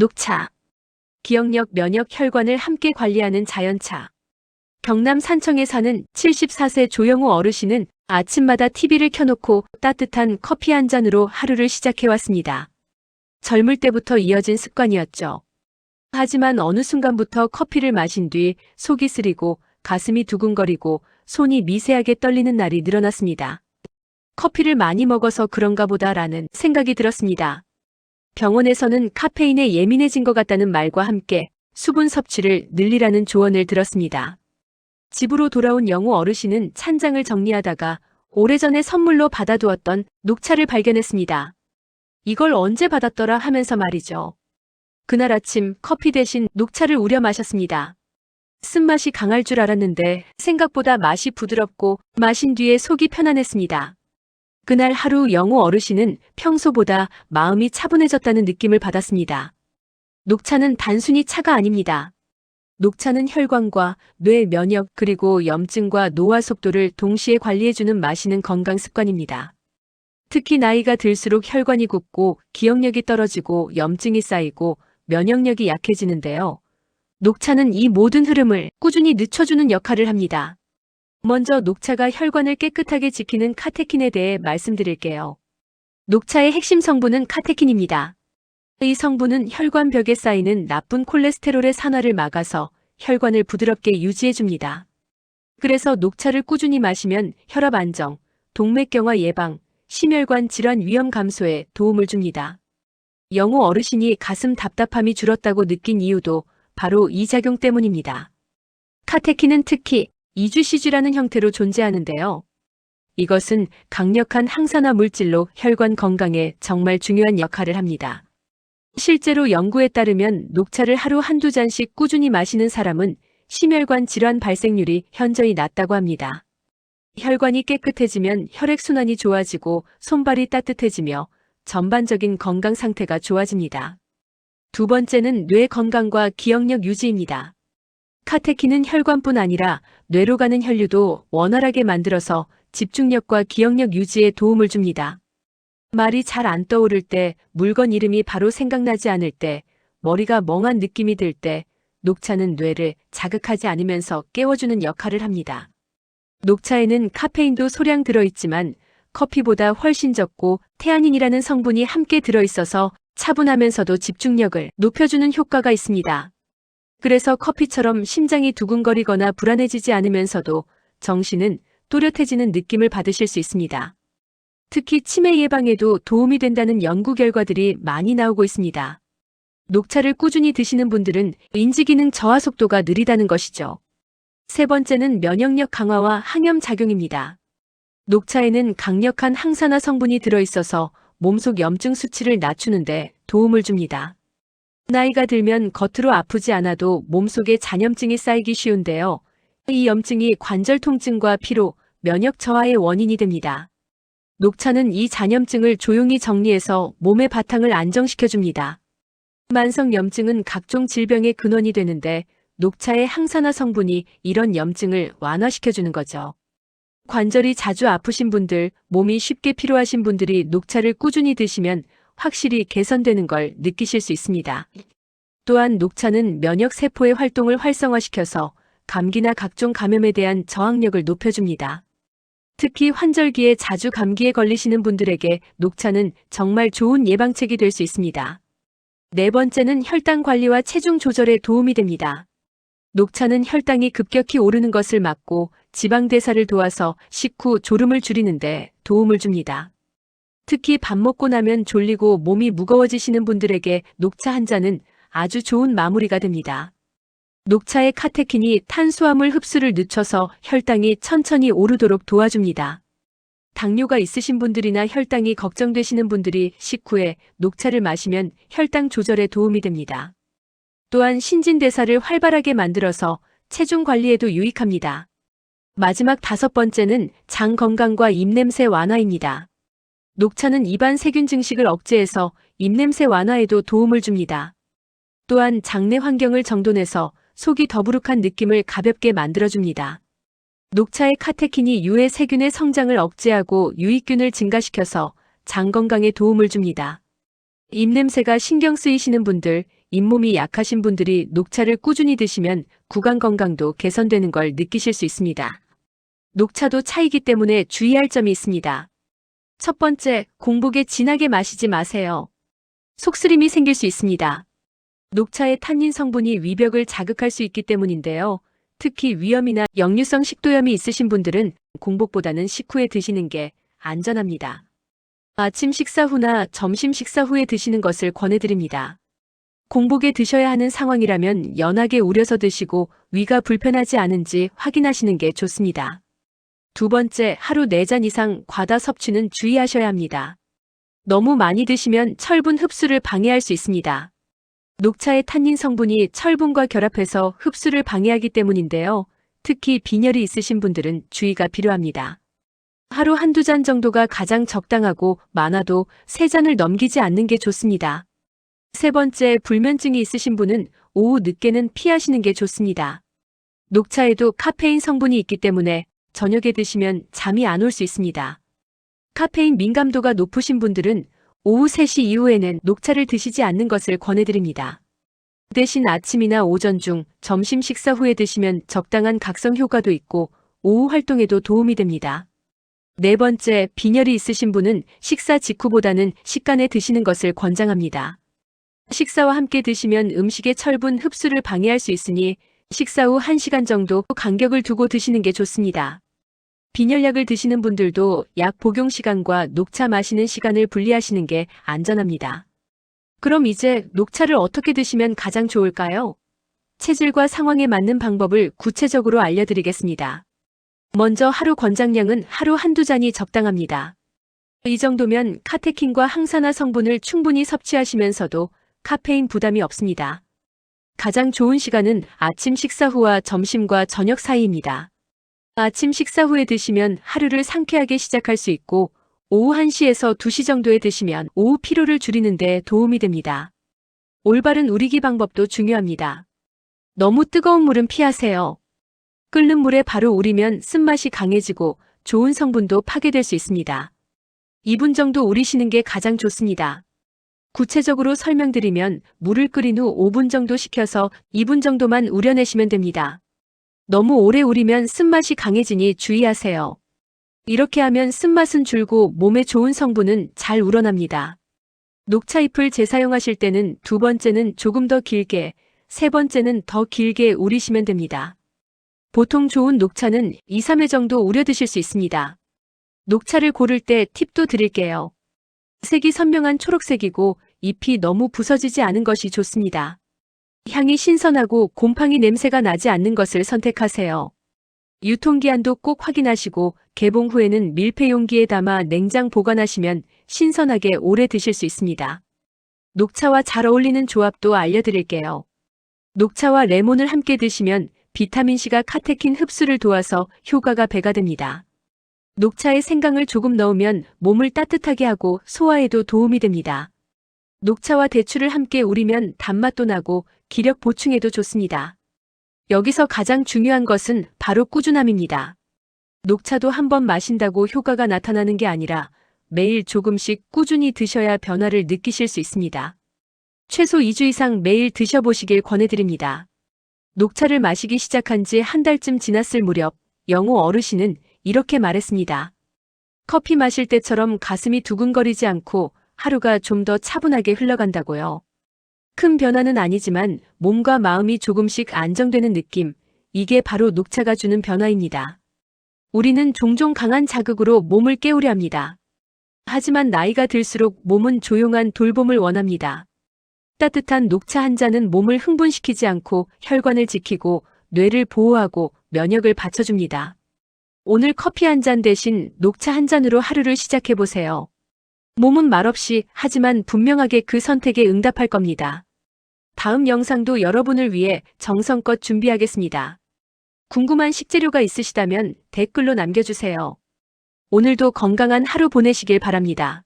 녹차. 기억력, 면역, 혈관을 함께 관리하는 자연차. 경남 산청에 사는 74세 조영우 어르신은 아침마다 TV를 켜놓고 따뜻한 커피 한 잔으로 하루를 시작해왔습니다. 젊을 때부터 이어진 습관이었죠. 하지만 어느 순간부터 커피를 마신 뒤 속이 쓰리고 가슴이 두근거리고 손이 미세하게 떨리는 날이 늘어났습니다. 커피를 많이 먹어서 그런가 보다라는 생각이 들었습니다. 병원에서는 카페인에 예민해진 것 같다는 말과 함께 수분 섭취를 늘리라는 조언을 들었습니다. 집으로 돌아온 영우 어르신은 찬장을 정리하다가 오래전에 선물로 받아두었던 녹차를 발견했습니다. 이걸 언제 받았더라 하면서 말이죠. 그날 아침 커피 대신 녹차를 우려 마셨습니다. 쓴맛이 강할 줄 알았는데 생각보다 맛이 부드럽고 마신 뒤에 속이 편안했습니다. 그날 하루 영우 어르신은 평소보다 마음이 차분해졌다는 느낌을 받았습니다. 녹차는 단순히 차가 아닙니다. 녹차는 혈관과 뇌 면역 그리고 염증과 노화 속도를 동시에 관리해주는 마시는 건강 습관입니다. 특히 나이가 들수록 혈관이 굳고 기억력이 떨어지고 염증이 쌓이고 면역력이 약해지는데요. 녹차는 이 모든 흐름을 꾸준히 늦춰주는 역할을 합니다. 먼저 녹차가 혈관을 깨끗하게 지키는 카테킨에 대해 말씀드릴게요. 녹차의 핵심 성분은 카테킨입니다. 이 성분은 혈관벽에 쌓이는 나쁜 콜레스테롤의 산화를 막아서 혈관을 부드럽게 유지해줍니다. 그래서 녹차를 꾸준히 마시면 혈압 안정, 동맥경화 예방, 심혈관 질환 위험 감소에 도움을 줍니다. 영우 어르신이 가슴 답답함이 줄었다고 느낀 이유도 바로 이 작용 때문입니다. 카테킨은 특히 이주시주라는 형태로 존재하는데요. 이것은 강력한 항산화 물질로 혈관 건강에 정말 중요한 역할을 합니다. 실제로 연구에 따르면 녹차를 하루 한두 잔씩 꾸준히 마시는 사람은 심혈관 질환 발생률이 현저히 낮다고 합니다. 혈관이 깨끗해지면 혈액순환이 좋아지고 손발이 따뜻해지며 전반적인 건강 상태가 좋아집니다. 두 번째는 뇌 건강과 기억력 유지입니다. 카테킨은 혈관뿐 아니라 뇌로 가는 혈류도 원활하게 만들어서 집중력과 기억력 유지에 도움을 줍니다. 말이 잘 안 떠오를 때, 물건 이름이 바로 생각나지 않을 때, 머리가 멍한 느낌이 들 때, 녹차는 뇌를 자극하지 않으면서 깨워주는 역할을 합니다. 녹차에는 카페인도 소량 들어있지만 커피보다 훨씬 적고 테아닌이라는 성분이 함께 들어있어서 차분하면서도 집중력을 높여주는 효과가 있습니다. 그래서 커피처럼 심장이 두근거리거나 불안해지지 않으면서도 정신은 또렷해지는 느낌을 받으실 수 있습니다. 특히 치매 예방에도 도움이 된다는 연구 결과들이 많이 나오고 있습니다. 녹차를 꾸준히 드시는 분들은 인지기능 저하 속도가 느리다는 것이죠. 세 번째는 면역력 강화와 항염 작용입니다. 녹차에는 강력한 항산화 성분이 들어있어서 몸속 염증 수치를 낮추는데 도움을 줍니다. 나이가 들면 겉으로 아프지 않아도 몸속에 잔염증이 쌓이기 쉬운데요. 이 염증이 관절 통증과 피로, 면역 저하의 원인이 됩니다. 녹차는 이 잔염증을 조용히 정리해서 몸의 바탕을 안정시켜줍니다. 만성 염증은 각종 질병의 근원이 되는데 녹차의 항산화 성분이 이런 염증을 완화시켜주는 거죠. 관절이 자주 아프신 분들, 몸이 쉽게 피로하신 분들이 녹차를 꾸준히 드시면 확실히 개선되는 걸 느끼실 수 있습니다. 또한 녹차는 면역세포의 활동을 활성화시켜서 감기나 각종 감염에 대한 저항력을 높여줍니다. 특히 환절기에 자주 감기에 걸리시는 분들에게 녹차는 정말 좋은 예방책이 될 수 있습니다. 네 번째는 혈당 관리와 체중 조절에 도움이 됩니다. 녹차는 혈당이 급격히 오르는 것을 막고 지방 대사를 도와서 식후 졸음을 줄이는데 도움을 줍니다. 특히 밥 먹고 나면 졸리고 몸이 무거워지시는 분들에게 녹차 한 잔은 아주 좋은 마무리가 됩니다. 녹차의 카테킨이 탄수화물 흡수를 늦춰서 혈당이 천천히 오르도록 도와줍니다. 당뇨가 있으신 분들이나 혈당이 걱정되시는 분들이 식후에 녹차를 마시면 혈당 조절에 도움이 됩니다. 또한 신진대사를 활발하게 만들어서 체중 관리에도 유익합니다. 마지막 다섯 번째는 장 건강과 입냄새 완화입니다. 녹차는 입안 세균 증식을 억제해서 입냄새 완화에도 도움을 줍니다. 또한 장내 환경을 정돈해서 속이 더부룩한 느낌을 가볍게 만들어줍니다. 녹차의 카테킨이 유해 세균의 성장을 억제하고 유익균을 증가시켜서 장 건강에 도움을 줍니다. 입냄새가 신경 쓰이시는 분들, 잇몸이 약하신 분들이 녹차를 꾸준히 드시면 구강 건강도 개선되는 걸 느끼실 수 있습니다. 녹차도 차이기 때문에 주의할 점이 있습니다. 첫 번째, 공복에 진하게 마시지 마세요. 속쓰림이 생길 수 있습니다. 녹차의 탄닌 성분이 위벽을 자극할 수 있기 때문인데요. 특히 위염이나 역류성 식도염이 있으신 분들은 공복보다는 식후에 드시는 게 안전합니다. 아침 식사 후나 점심 식사 후에 드시는 것을 권해드립니다. 공복에 드셔야 하는 상황이라면 연하게 우려서 드시고 위가 불편하지 않은지 확인하시는 게 좋습니다. 두 번째, 하루 4잔 이상 과다 섭취는 주의하셔야 합니다. 너무 많이 드시면 철분 흡수를 방해할 수 있습니다. 녹차의 탄닌 성분이 철분과 결합해서 흡수를 방해하기 때문인데요. 특히 빈혈이 있으신 분들은 주의가 필요합니다. 하루 한두 잔 정도가 가장 적당하고 많아도 3잔을 넘기지 않는 게 좋습니다. 세 번째, 불면증이 있으신 분은 오후 늦게는 피하시는 게 좋습니다. 녹차에도 카페인 성분이 있기 때문에 저녁에 드시면 잠이 안 올 수 있습니다. 카페인 민감도가 높으신 분들은 오후 3시 이후에는 녹차를 드시지 않는 것을 권해드립니다. 대신 아침이나 오전 중 점심 식사 후에 드시면 적당한 각성 효과도 있고 오후 활동에도 도움이 됩니다. 네 번째, 빈혈이 있으신 분은 식사 직후보다는 식간에 드시는 것을 권장합니다. 식사와 함께 드시면 음식의 철분 흡수를 방해할 수 있으니 식사 후 1시간 정도 간격을 두고 드시는 게 좋습니다. 빈혈약을 드시는 분들도 약 복용 시간과 녹차 마시는 시간을 분리하시는 게 안전합니다. 그럼 이제 녹차를 어떻게 드시면 가장 좋을까요? 체질과 상황에 맞는 방법을 구체적으로 알려드리겠습니다. 먼저 하루 권장량은 하루 한두 잔이 적당합니다. 이 정도면 카테킨과 항산화 성분을 충분히 섭취하시면서도 카페인 부담이 없습니다. 가장 좋은 시간은 아침 식사 후와 점심과 저녁 사이입니다. 아침 식사 후에 드시면 하루를 상쾌하게 시작할 수 있고 오후 1시에서 2시 정도에 드시면 오후 피로를 줄이는 데 도움이 됩니다. 올바른 우리기 방법도 중요합니다. 너무 뜨거운 물은 피하세요. 끓는 물에 바로 우리면 쓴맛이 강해지고 좋은 성분도 파괴될 수 있습니다. 2분 정도 우리시는 게 가장 좋습니다. 구체적으로 설명드리면 물을 끓인 후 5분 정도 식혀서 2분 정도만 우려내시면 됩니다. 너무 오래 우리면 쓴맛이 강해지니 주의하세요. 이렇게 하면 쓴맛은 줄고 몸에 좋은 성분은 잘 우러납니다. 녹차잎을 재사용하실 때는 두 번째는 조금 더 길게, 세 번째는 더 길게 우리시면 됩니다. 보통 좋은 녹차는 2, 3회 정도 우려 드실 수 있습니다. 녹차를 고를 때 팁도 드릴게요. 색이 선명한 초록색이고 잎이 너무 부서지지 않은 것이 좋습니다. 향이 신선하고 곰팡이 냄새가 나지 않는 것을 선택하세요. 유통기한도 꼭 확인하시고 개봉 후에는 밀폐 용기에 담아 냉장 보관하시면 신선하게 오래 드실 수 있습니다. 녹차와 잘 어울리는 조합도 알려드릴게요. 녹차와 레몬을 함께 드시면 비타민C가 카테킨 흡수를 도와서 효과가 배가 됩니다. 녹차에 생강을 조금 넣으면 몸을 따뜻하게 하고 소화에도 도움이 됩니다. 녹차와 대추를 함께 우리면 단맛도 나고 기력 보충에도 좋습니다. 여기서 가장 중요한 것은 바로 꾸준함입니다. 녹차도 한번 마신다고 효과가 나타나는 게 아니라 매일 조금씩 꾸준히 드셔야 변화를 느끼실 수 있습니다. 최소 2주 이상 매일 드셔보시길 권해드립니다. 녹차를 마시기 시작한 지 한 달쯤 지났을 무렵 영호 어르신은 이렇게 말했습니다. 커피 마실 때처럼 가슴이 두근거리지 않고 하루가 좀 더 차분하게 흘러간다고요. 큰 변화는 아니지만 몸과 마음이 조금씩 안정되는 느낌, 이게 바로 녹차가 주는 변화입니다. 우리는 종종 강한 자극으로 몸을 깨우려 합니다. 하지만 나이가 들수록 몸은 조용한 돌봄을 원합니다. 따뜻한 녹차 한 잔은 몸을 흥분시키지 않고 혈관을 지키고 뇌를 보호하고 면역을 받쳐줍니다. 오늘 커피 한 잔 대신 녹차 한 잔으로 하루를 시작해보세요. 몸은 말없이 하지만 분명하게 그 선택에 응답할 겁니다. 다음 영상도 여러분을 위해 정성껏 준비하겠습니다. 궁금한 식재료가 있으시다면 댓글로 남겨주세요. 오늘도 건강한 하루 보내시길 바랍니다.